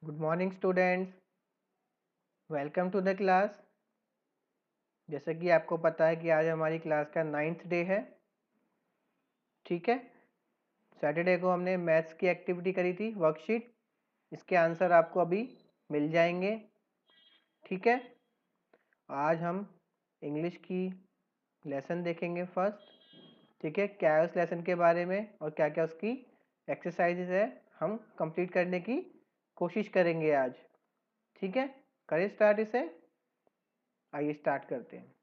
Good morning students, welcome to the class. जैसे कि आपको पता है कि आज हमारी क्लास का 9th डे है। ठीक है, सैटरडे को हमने मैथ्स की एक्टिविटी करी थी, वर्कशीट। इसके आंसर आपको अभी मिल जाएंगे। ठीक है, आज हम इंग्लिश की लेसन देखेंगे फर्स्ट। ठीक है, क्या है उस लेसन के बारे में और क्या क्या उसकी एक्सरसाइजेज है, हम कंप्लीट करने की कोशिश करेंगे आज। ठीक है, करें स्टार्ट इसे। आइए स्टार्ट करते हैं।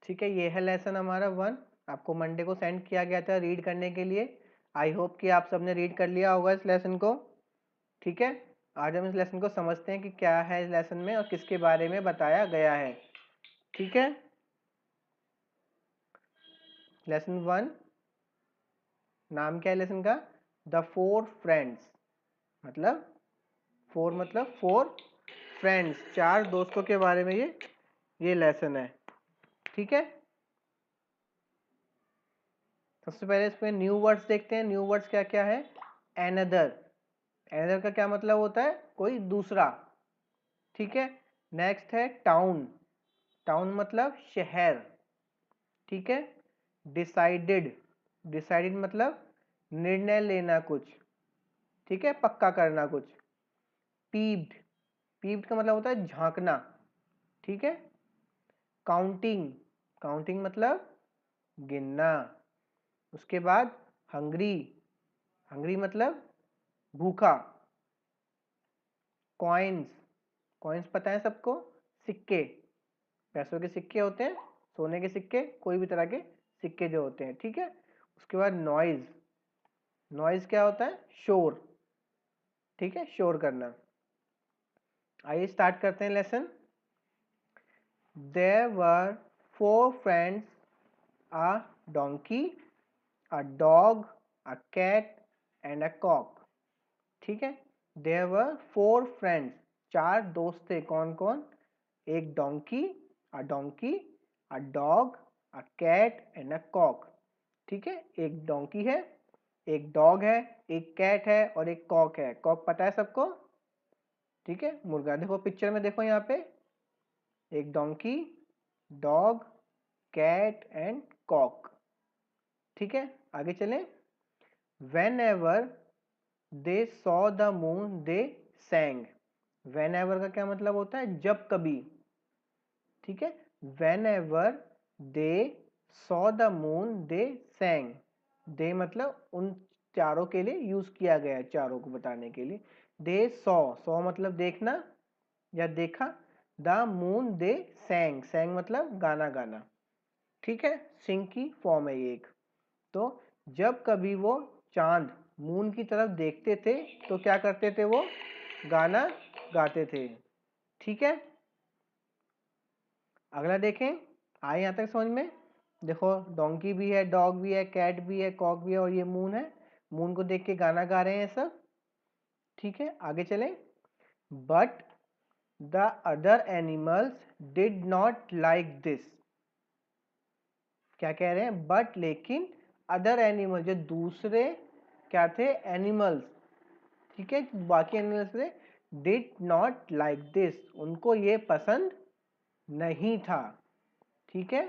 ठीक है, ये है लेसन हमारा 1। आपको मंडे को सेंड किया गया था रीड करने के लिए। आई होप कि आप सबने रीड कर लिया होगा इस लेसन को। ठीक है, आज हम इस लेसन को समझते हैं कि क्या है इस लेसन में और किसके बारे में बताया गया है। ठीक है, लेसन 1, नाम क्या है लेसन का? The 4 friends. मतलब 4 मतलब 4 फ्रेंड्स, 4 दोस्तों के बारे में ये लेसन है। ठीक है, सबसे पहले इसमें न्यू वर्ड्स देखते हैं। न्यू वर्ड्स क्या क्या है? एनदर। एनदर का क्या मतलब होता है? कोई दूसरा। ठीक है, नेक्स्ट है टाउन। टाउन मतलब शहर। ठीक है, डिसाइडेड। डिसाइडेड मतलब निर्णय लेना कुछ। ठीक है, पक्का करना कुछ। पीप्ड। पीप्ड का मतलब होता है झांकना। ठीक है, काउंटिंग। काउंटिंग मतलब गिनना। उसके बाद हंग्री। हंग्री मतलब भूखा। कॉइन्स। कॉइन्स पता है सबको? सिक्के। पैसों के सिक्के होते हैं, सोने के सिक्के, कोई भी तरह के सिक्के जो होते हैं। ठीक है, उसके बाद नॉइज। नॉइज क्या होता है? शोर। ठीक है, शोर करना। आइए स्टार्ट करते हैं lesson. There were 4 friends, a donkey, a dog, a cat and a cock. ठीक है, देयर वर 4 फ्रेंड्स, 4 दोस्त थे। कौन कौन? एक donkey, a dog, a cat and a cock. ठीक है, एक डोंकी है, एक डॉग है, एक कैट है और एक कॉक है। कॉक पता है सबको? ठीक है, मुर्गा। देखो पिक्चर में, देखो यहाँ पे एक donkey, dog, cat and cock. ठीक है, आगे चलें। Whenever they saw the moon they sang. Whenever का क्या मतलब होता है? जब कभी। ठीक है, whenever they saw the moon they sang. They मतलब उन चारों के लिए यूज किया गया है, चारों को बताने के लिए। दे सॉ, सॉ मतलब देखना या देखा। द मून दे सैंग, सैंग मतलब गाना गाना। ठीक है, सिंग की फॉर्म है ये एक। तो जब कभी वो चांद मून की तरफ देखते थे तो क्या करते थे? वो गाना गाते थे। ठीक है, अगला देखें। आए यहाँ तक समझ में? देखो डोंकी भी है, डॉग भी है, कैट भी है, कॉक भी है और ये मून है। मून को देख के गाना गा रहे हैं सब। ठीक है, आगे चलें। But the other animals did not like this. क्या कह रहे हैं? बट लेकिन अदर एनिमल, जो दूसरे क्या थे? एनिमल्स। ठीक है, बाकी एनिमल्स थे, डिड नॉट लाइक दिस, उनको ये पसंद नहीं था। ठीक है,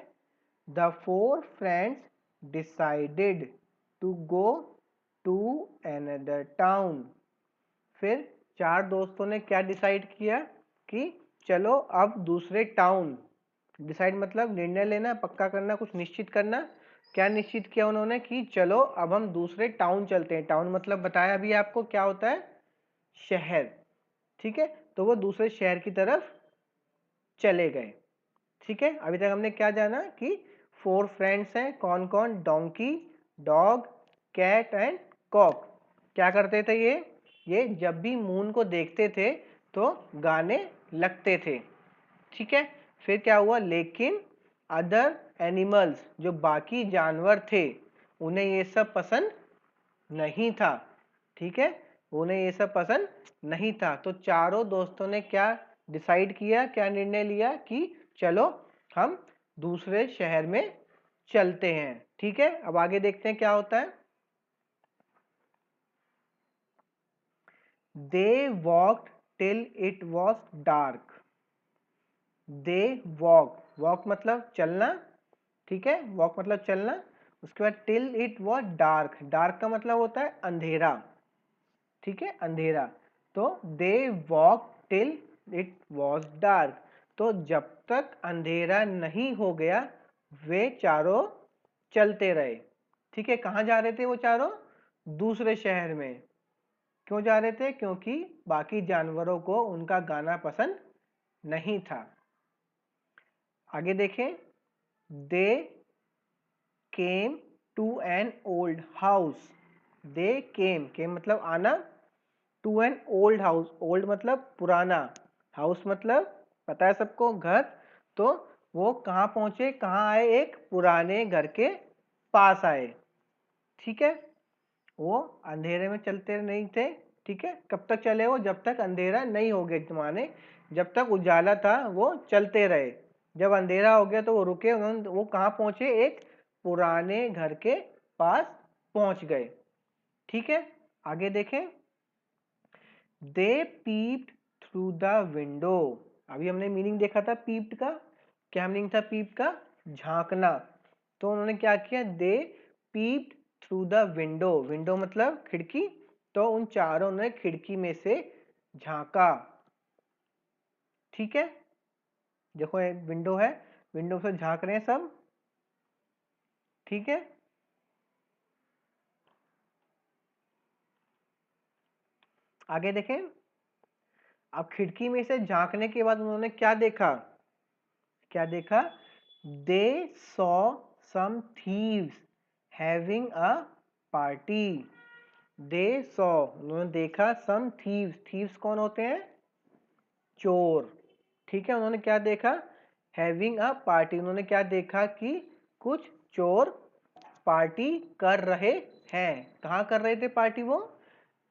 the 4 friends decided to go to another town. फिर 4 दोस्तों ने क्या डिसाइड किया? कि चलो अब दूसरे टाउन। डिसाइड मतलब निर्णय लेना, पक्का करना, कुछ निश्चित करना। क्या निश्चित किया उन्होंने? कि चलो अब हम दूसरे टाउन चलते हैं। टाउन मतलब बताया अभी आपको क्या होता है? शहर। ठीक है, तो वो दूसरे शहर की तरफ चले गए। ठीक है, अभी तक हमने क्या जाना? कि 4 फ्रेंड्स हैं। कौन कौन? Donkey, dog, cat and cock. क्या करते थे ये जब भी मून को देखते थे तो गाने लगते थे। ठीक है, फिर क्या हुआ? लेकिन अदर एनिमल्स, जो बाकी जानवर थे, उन्हें ये सब पसंद नहीं था। ठीक है, उन्हें ये सब पसंद नहीं था। तो चारों दोस्तों ने क्या डिसाइड किया, क्या निर्णय लिया? कि चलो हम दूसरे शहर में चलते हैं। ठीक है, अब आगे देखते हैं क्या होता है। They walked till it was dark. They walk मतलब चलना, ठीक है, walk मतलब चलना। उसके बाद till it was dark, dark का मतलब होता है अंधेरा, ठीक है, अंधेरा। तो they walked till it was dark, तो जब तक अंधेरा नहीं हो गया वे चारों चलते रहे। ठीक है, कहाँ जा रहे थे वो चारों? दूसरे शहर में। क्यों जा रहे थे? क्योंकि बाकी जानवरों को उनका गाना पसंद नहीं था। आगे देखें। They came to an old house. They came मतलब आना, to an old house, old मतलब पुराना, हाउस मतलब पता है सबको घर। तो वो कहाँ पहुंचे, कहाँ आए? एक पुराने घर के पास आए। ठीक है, वो अंधेरे में चलते नहीं थे। ठीक है, कब तक चले वो? जब तक अंधेरा नहीं हो गया, माने जब तक उजाला था वो चलते रहे। जब अंधेरा हो गया तो वो रुके। उन्होंने वो कहाँ पहुंचे? एक पुराने घर के पास पहुंच गए। ठीक है, आगे देखें। दे पीप्ड थ्रू द विंडो। अभी हमने मीनिंग देखा था पीप्ड का। क्या मीनिंग था पीप्ड का? झांकना। तो उन्होंने क्या किया? They peeped through the window, window मतलब खिड़की। तो उन चारों ने खिड़की में से झांका। ठीक है, देखो एक विंडो है, विंडो से झांक रहे हैं सब। ठीक है, आगे देखें। अब खिड़की में से झांकने के बाद उन्होंने क्या देखा? क्या देखा? They saw some thieves having a party. They saw उन्होंने देखा, सम थीव्स, थीव्स कौन होते हैं? चोर। ठीक है, उन्होंने क्या देखा? हैविंग अ पार्टी, उन्होंने क्या देखा कि कुछ चोर पार्टी कर रहे हैं। कहाँ कर रहे थे पार्टी वो?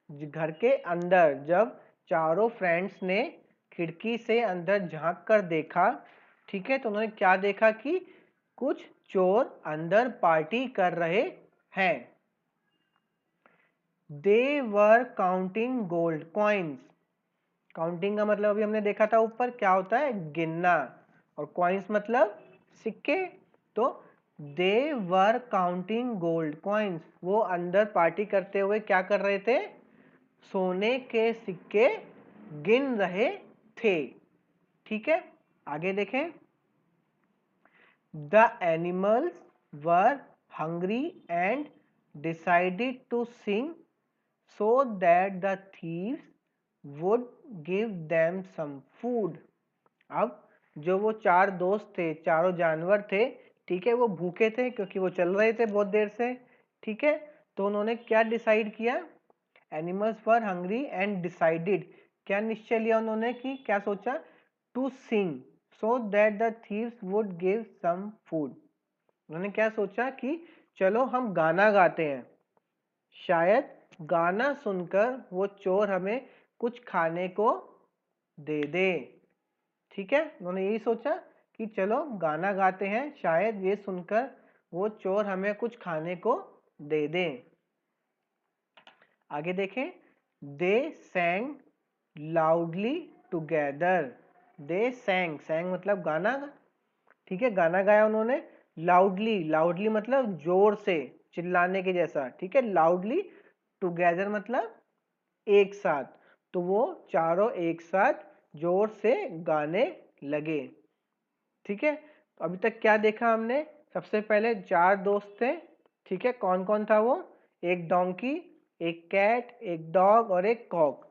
घर के अंदर। जब चारों फ्रेंड्स ने खिड़की से अंदर झांक कर देखा, ठीक है, तो उन्होंने क्या देखा कि कुछ चोर अंदर पार्टी कर रहे हैं। दे वर काउंटिंग गोल्ड कॉइन्स। काउंटिंग का मतलब अभी हमने देखा था ऊपर क्या होता है? गिनना। और कॉइन्स मतलब सिक्के। तो दे वर काउंटिंग गोल्ड कॉइन्स, वो अंदर पार्टी करते हुए क्या कर रहे थे? सोने के सिक्के गिन रहे थे। ठीक है, आगे देखें। The animals were hungry and decided to sing so that the thieves would give them some food. अब जो वो चार दोस्त थे, चारों जानवर थे, ठीक है, वो भूखे थे क्योंकि वो चल रहे थे बहुत देर से। ठीक है, तो उन्होंने क्या डिसाइड किया? Animals were hungry and decided, क्या निश्चय लिया उन्होंने कि क्या सोचा? To sing so that the thieves would give some food. उन्होंने क्या सोचा कि चलो हम गाना गाते हैं, शायद गाना सुनकर वो चोर हमें कुछ खाने को दे दे। ठीक है, उन्होंने यही सोचा कि चलो गाना गाते हैं, शायद ये सुनकर वो चोर हमें कुछ खाने को दे दे। आगे देखें। दे सैंग लाउडली टुगेदर। दे सैंग, सैंग मतलब गाना। ठीक है, गाना गाया उन्होंने। लाउडली, लाउडली मतलब जोर से, चिल्लाने के जैसा। ठीक है, लाउडली टुगेदर मतलब एक साथ। तो वो चारों एक साथ जोर से गाने लगे। ठीक है, तो अभी तक क्या देखा हमने? सबसे पहले चार दोस्त थे। ठीक है, कौन कौन था वो? एक डोंकी, एक कैट, एक डॉग और एक कॉक।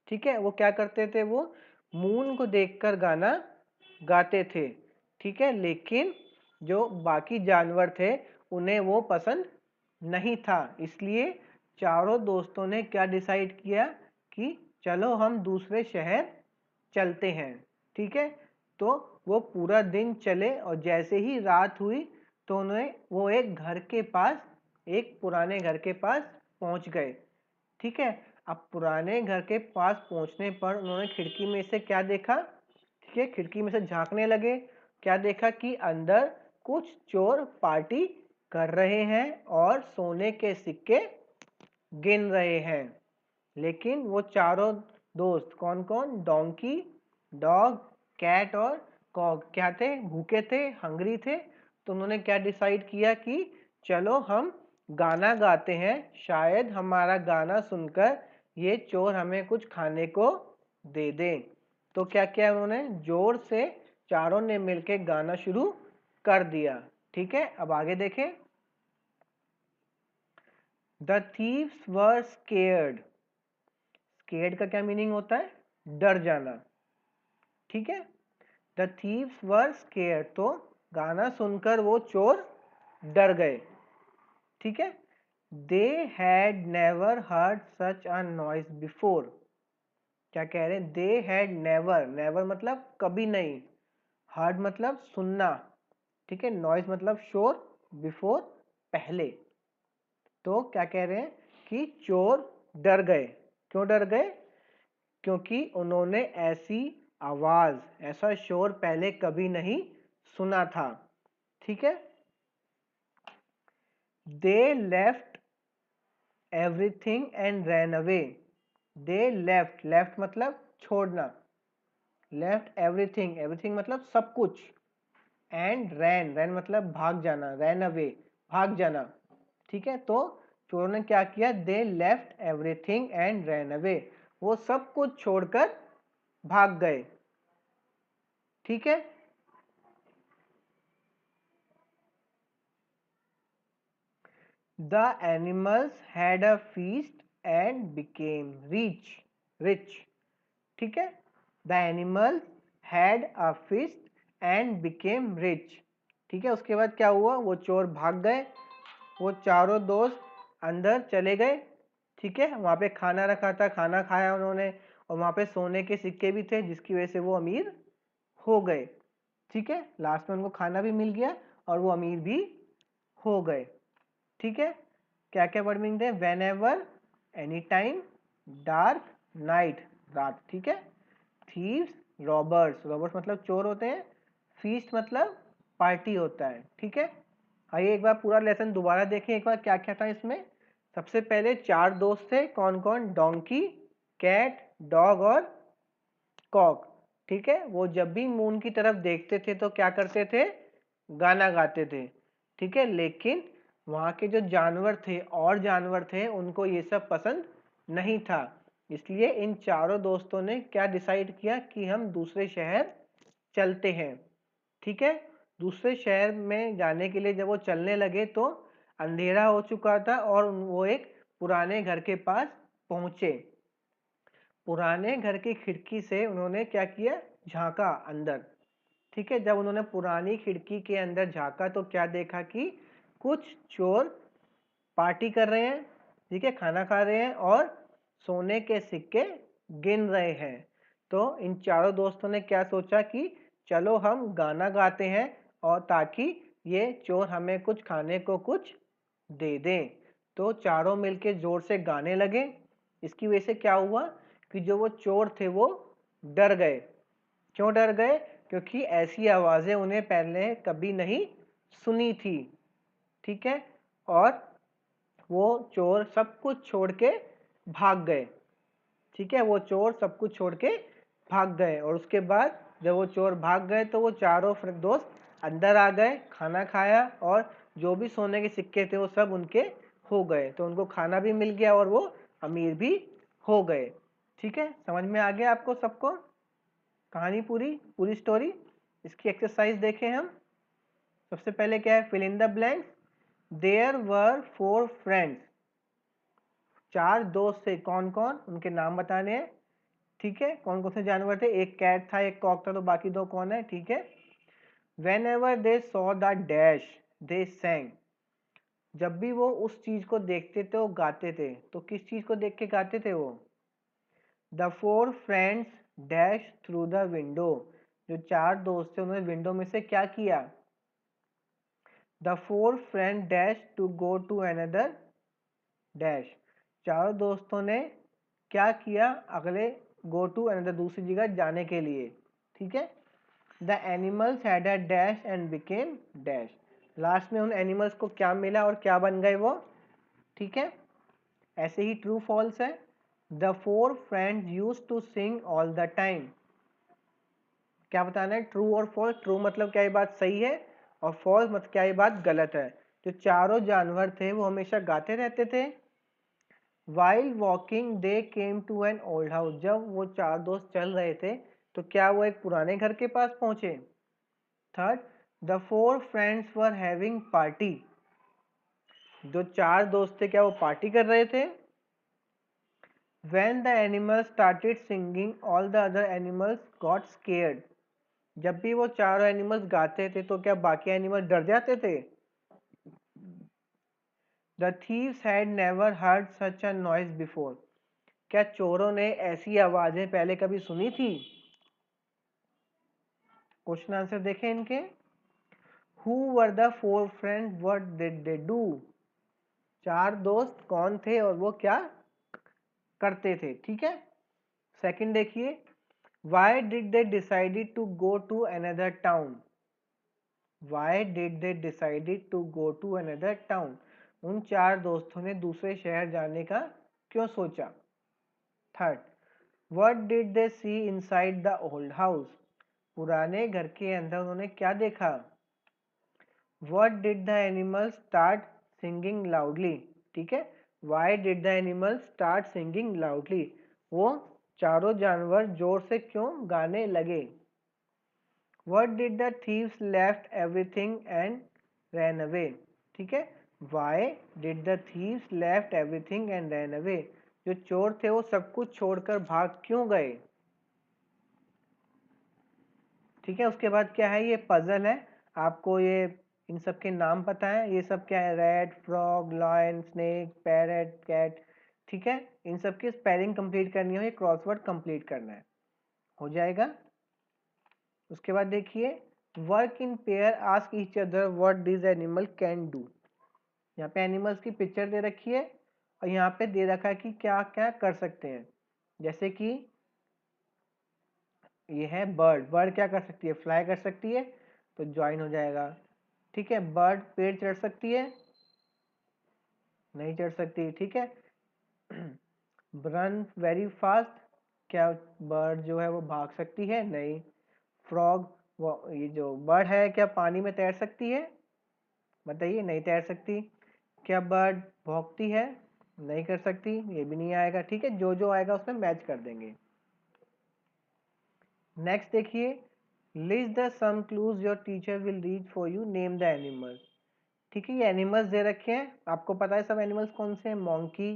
ठीक है, वो क्या करते थे? वो मून को देखकर गाना गाते थे। ठीक है, लेकिन जो बाकी जानवर थे उन्हें वो पसंद नहीं था, इसलिए चारों दोस्तों ने क्या डिसाइड किया कि चलो हम दूसरे शहर चलते हैं। ठीक है, तो वो पूरा दिन चले और जैसे ही रात हुई तो उन्हें वो एक घर के पास, एक पुराने घर के पास पहुंच गए। ठीक है, अब पुराने घर के पास पहुंचने पर उन्होंने खिड़की में से क्या देखा? ठीक है, खिड़की में से झांकने लगे। क्या देखा? कि अंदर कुछ चोर पार्टी कर रहे हैं और सोने के सिक्के गिन रहे हैं। लेकिन वो चारों दोस्त कौन कौन, डोंकी, डॉग, कैट और कॉग क्या थे, भूखे थे, हंग्री थे। तो उन्होंने क्या डिसाइड किया कि चलो हम गाना गाते हैं, शायद हमारा गाना सुनकर ये चोर हमें कुछ खाने को दे दें। तो क्या किया उन्होंने, जोर से चारों ने मिलकर गाना शुरू कर दिया। ठीक है, अब आगे देखें। The thieves were scared. Scared का क्या मीनिंग होता है, डर जाना। ठीक है, द थीव्स वर स्केयर्ड, तो गाना सुनकर वो चोर डर गए। ठीक है, they had never heard such a noise before. क्या कह रहे हैं, दे हैड नेवर, नेवर मतलब कभी नहीं, हर्ड मतलब सुनना, ठीक है, नॉइज मतलब शोर, बिफोर पहले। तो क्या कह रहे हैं कि चोर डर गए। क्यों डर गए, क्योंकि उन्होंने ऐसी आवाज, ऐसा शोर पहले कभी नहीं सुना था। ठीक है, they left everything and ran away. They left, left मतलब छोड़ना, लेफ्ट एवरीथिंग, एवरीथिंग मतलब सब कुछ, एंड रैन, रैन मतलब भाग जाना, रैन अवे भाग जाना। ठीक है, तो चोरों ने क्या किया, they left everything and ran away, वो सब कुछ छोड़कर भाग गए। ठीक है, the animals had a feast and became rich. ठीक है, the animals had a feast and became rich. ठीक है, उसके बाद क्या हुआ, वो चोर भाग गए, वो चारों दोस्त अंदर चले गए। ठीक है, वहाँ पे खाना रखा था, खाना खाया उन्होंने, और वहाँ पे सोने के सिक्के भी थे जिसकी वजह से वो अमीर हो गए। ठीक है, लास्ट में उनको खाना भी मिल गया और वो अमीर भी हो गए। ठीक है, क्या क्या वर्ड मीनिंग थे, when ever, any time, dark, night, रात। ठीक है, थीव्स, रॉबर्स, रॉबर्स मतलब चोर होते हैं, फीस्ट मतलब पार्टी होता है। ठीक है, आइए एक बार पूरा लेसन दोबारा देखें एक बार क्या क्या था इसमें। सबसे पहले चार दोस्त थे, कौन कौन, डोंकी, कैट, डॉग और कॉक। ठीक है, वो जब भी मून की तरफ देखते थे तो क्या करते थे, गाना गाते थे। ठीक है, लेकिन वहाँ के जो जानवर थे, और जानवर थे, उनको ये सब पसंद नहीं था। इसलिए इन चारों दोस्तों ने क्या डिसाइड किया कि हम दूसरे शहर चलते हैं। ठीक है, दूसरे शहर में जाने के लिए जब वो चलने लगे तो अंधेरा हो चुका था और वो एक पुराने घर के पास पहुंचे। पुराने घर की खिड़की से उन्होंने क्या किया, झांका अंदर। ठीक है, जब उन्होंने पुरानी खिड़की के अंदर झांका तो क्या देखा कि कुछ चोर पार्टी कर रहे हैं, ठीक है, खाना खा रहे हैं और सोने के सिक्के गिन रहे हैं। तो इन चारों दोस्तों ने क्या सोचा कि चलो हम गाना गाते हैं और ताकि ये चोर हमें कुछ खाने को कुछ दे दें। तो चारों मिलके जोर से गाने लगे। इसकी वजह से क्या हुआ कि जो वो चोर थे वो डर गए। क्यों डर गए, क्योंकि ऐसी आवाज़ें उन्हें पहले कभी नहीं सुनी थी। ठीक है, और वो चोर सब कुछ छोड़ के भाग गए। ठीक है, वो चोर सब कुछ छोड़ के भाग गए और उसके बाद जब वो चोर भाग गए तो वो चारों दोस्त अंदर आ गए, खाना खाया और जो भी सोने के सिक्के थे वो सब उनके हो गए। तो उनको खाना भी मिल गया और वो अमीर भी हो गए। ठीक है, समझ में आ गया आपको सबको कहानी पूरी पूरी स्टोरी। इसकी एक्सरसाइज देखें हम। सबसे पहले क्या है, fill in the blanks. There were four friends, चार दोस्त थे, कौन कौन, उनके नाम बताने हैं। ठीक है, कौन कौन से जानवर थे, एक कैट था, एक कॉक था, तो बाकी दो कौन है। ठीक है, whenever they saw the dash दे सैंग, जब भी वो उस चीज को देखते थे वो गाते थे। तो किस चीज को देख के गाते थे वो, the four friends dash through the window, जो चार दोस्त थे उन्होंने विंडो में से क्या किया, the four friend dash to go to another dash, चारों दोस्तों ने क्या किया, अगले गो टू अनदर दूसरी जगह जाने के लिए। ठीक है, the animals had a dash and became dash, last में उन एनिमल्स को क्या मिला और क्या बन गए वो, ठीक है। ऐसे ही ट्रू फॉल्स है, the four friends used to sing all the time. क्या बताना है, ट्रू और फॉल्स। ट्रू मतलब क्या ये बात सही है, और फॉल्स मतलब क्या ये बात गलत है। जो चारों जानवर थे वो हमेशा गाते रहते थे। While walking they came to an old house, जब वो चार दोस्त चल रहे थे तो क्या वो एक पुराने घर के पास पहुंचे। Third, the four friends were having party, जो चार दोस्त थे क्या वो पार्टी कर रहे थे। When the animals started singing, all the other animals got scared. जब भी वो चारों एनिमल्स गाते थे तो क्या बाकी एनिमल डर जाते थे। The thieves had never heard such a noise before. क्या चोरों ने ऐसी आवाजें पहले कभी सुनी थी। क्वेश्चन आंसर देखें इनके। Who were the four friends? What did they do? चार दोस्त कौन थे और वो क्या करते थे, ठीक है। सेकंड देखिए, Why did they decided to go to another town? Why did they decided to go to another town? उन चार दोस्तों ने दूसरे शहर जाने का क्यों सोचा। Third, What did they see inside the old house? पुराने घर के अंदर उन्होंने क्या देखा। What did the animals start singing loudly? ठीक है, Why did the animals start singing loudly? वो चारों जानवर जोर से क्यों गाने लगे। What did the thieves left everything and ran away? ठीक है, Why did the thieves left everything and ran away? जो चोर थे वो सब कुछ छोड़कर भाग क्यों गए। ठीक है, उसके बाद क्या है, ये पजल है। आपको ये इन सब के नाम पता है, ये सब क्या है, rat, frog, lion, snake, parrot, cat. ठीक है, इन सब की स्पेलिंग कंप्लीट करनी है, क्रॉसवर्ड कंप्लीट करना है, हो जाएगा। उसके बाद देखिए, work in pair ask each other what this animal can do. यहाँ पे एनिमल्स की पिक्चर दे रखी है और यहाँ पे दे रखा है कि क्या क्या कर सकते हैं। जैसे कि ये है बर्ड, बर्ड क्या कर सकती है, फ्लाई कर सकती है, तो ज्वाइन हो जाएगा। ठीक है, बर्ड पेड़ चढ़ सकती है, नहीं चढ़ सकती। ठीक है, रन वेरी फास्ट, क्या बर्ड जो है वो भाग सकती है, नहीं। फ्रॉग, वो ये जो बर्ड है क्या पानी में तैर सकती है, बताइए, नहीं तैर सकती। क्या बर्ड भौंकती है, नहीं कर सकती, ये भी नहीं आएगा। ठीक है, जो जो आएगा उसमें मैच कर देंगे। नेक्स्ट देखिए, list the some clues your teacher will read for you, name the animals. ठीक है, ये एनिमल्स दे रखे हैं, आपको पता है सब एनिमल्स कौन से हैं, monkey,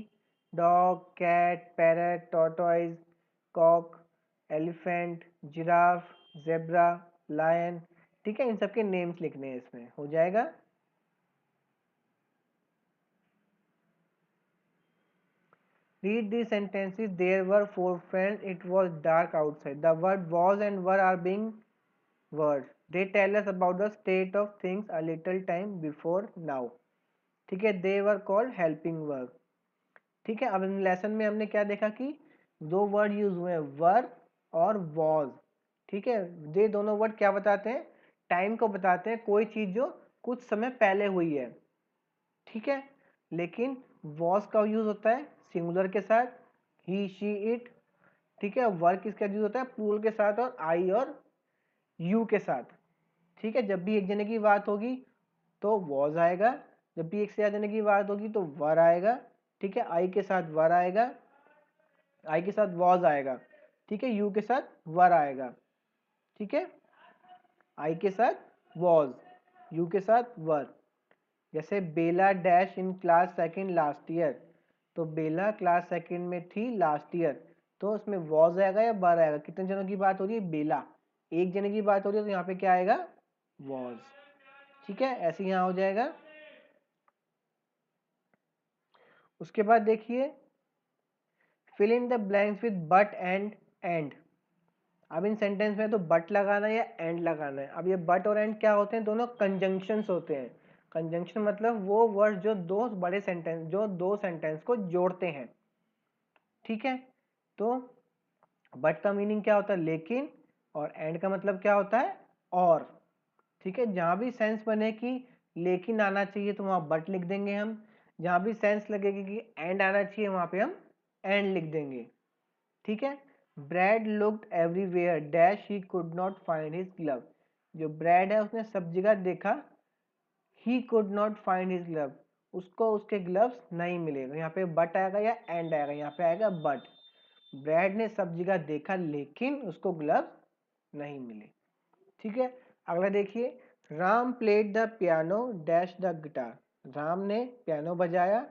dog, cat, parrot, tortoise, cock, elephant, giraffe, zebra, lion. ठीक है, इन सब के नेम्स लिखने हैं इसमें, हो जाएगा। Read these sentences. There were four friends. It was dark outside. The word was and were are being words. They tell us about the state of things a little time before now. ठीक है, they were called helping verb. ठीक है, अब lesson में हमने क्या देखा कि दो वर्ड यूज हुए हैं, वर और वॉज। ठीक है, ये दोनों वर्ड क्या बताते हैं, टाइम को बताते हैं, कोई चीज जो कुछ समय पहले हुई है। ठीक है, लेकिन वॉज का यूज होता है सिंगुलर के साथ, ही, शी, इट। ठीक है, वर्क किसका यूज होता है प्लूरल के साथ और आई और यू के साथ। ठीक है, जब भी एक जने की बात होगी तो वॉज आएगा, जब भी एक से ज्यादा जने की बात होगी तो वर आएगा। ठीक है, आई के साथ वर आएगा, आई के साथ वॉज आएगा। ठीक है, यू के साथ वर आएगा। ठीक है, आई के साथ वॉज, यू के साथ वर। जैसे Bela dash in class second last year, तो बेला क्लास सेकंड में थी लास्ट ईयर, तो उसमें वॉज आएगा या वर आएगा, कितने जनों की बात हो रही है, बेला, एक जने की बात हो रही है तो यहाँ पे क्या आएगा, वॉज। ठीक है, ऐसे यहाँ हो जाएगा। उसके बाद देखिए, fill in the blanks with but and and. अब इन सेंटेंस में तो बट लगाना है या एंड लगाना है। अब ये बट और एंड क्या होते हैं, दोनों कंजंक्शंस होते हैं। कंजंक्शन मतलब वो वर्ड जो दो बड़े सेंटेंस, जो दो सेंटेंस को जोड़ते हैं। ठीक है, तो बट का मीनिंग क्या होता है, लेकिन, और एंड का मतलब क्या होता है, और। ठीक है, जहां भी सेंस बने कि लेकिन आना चाहिए तो वहाँ बट लिख देंगे हम। जहाँ भी सेंस लगेगी कि एंड आना चाहिए वहाँ पे हम एंड लिख देंगे। ठीक है। Brad looked everywhere dash he could not find his glove. जो ब्रैड है उसने सब जगह देखा, he could not find his glove, उसको उसके ग्लव्स नहीं मिले। तो यहाँ पे बट आएगा या एंड आएगा, यहाँ पे आएगा बट। ब्रैड ने सब जगह देखा लेकिन उसको ग्लव्स नहीं मिले। ठीक है। अगला देखिए, Ram played the piano dash the guitar. Ram ने पियानो बजाया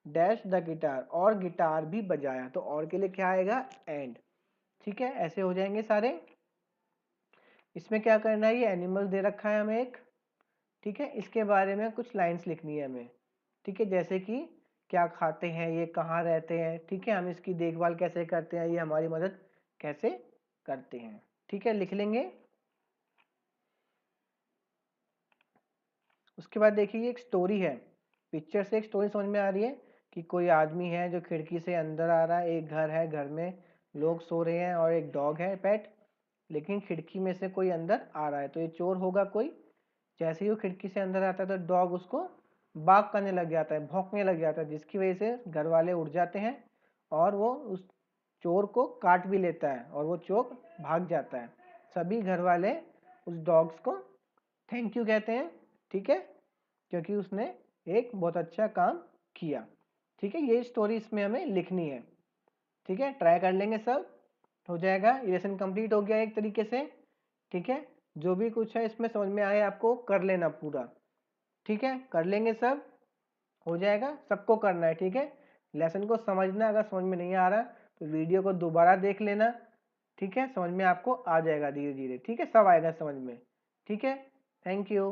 डैश द गिटार, और गिटार भी बजाया। तो और के लिए क्या आएगा, एंड। ठीक है, ऐसे हो जाएंगे सारे। इसमें क्या करना है, ये एनिमल दे रखा है हमें एक। ठीक है, इसके बारे में कुछ लाइंस लिखनी है हमें। ठीक है, जैसे कि क्या खाते हैं, ये कहाँ रहते हैं, ठीक है, हम इसकी देखभाल कैसे करते हैं, ये हमारी मदद कैसे करते हैं। ठीक है, लिख लेंगे। उसके बाद देखिए, ये एक स्टोरी है। पिक्चर से एक स्टोरी समझ में आ रही है कि कोई आदमी है जो खिड़की से अंदर आ रहा है। एक घर है, घर में लोग सो रहे हैं और एक डॉग है, पेट। लेकिन खिड़की में से कोई अंदर आ रहा है, तो ये चोर होगा कोई। जैसे ही वो खिड़की से अंदर आता है तो डॉग उसको बाग करने लग जाता है, भौंकने लग जाता है, जिसकी वजह से घर वाले उठ जाते हैं और वो उस चोर को काट भी लेता है और वो चोर भाग जाता है। सभी घर वाले उस डॉग्स को थैंक यू कहते हैं। ठीक है, क्योंकि उसने एक बहुत अच्छा काम किया। ठीक है, ये स्टोरी इसमें हमें लिखनी है। ठीक है, ट्राई कर लेंगे सब, हो जाएगा। ये लेसन कंप्लीट हो गया एक तरीके से। ठीक है, जो भी कुछ है इसमें समझ में आए आपको कर लेना पूरा। ठीक है, कर लेंगे सब, हो जाएगा। सबको करना है। ठीक है, लेसन को समझना, अगर समझ में नहीं आ रहा तो वीडियो को दोबारा देख लेना। ठीक है, समझ में आपको आ जाएगा धीरे धीरे। ठीक है, सब आएगा समझ में। ठीक है, थैंक यू।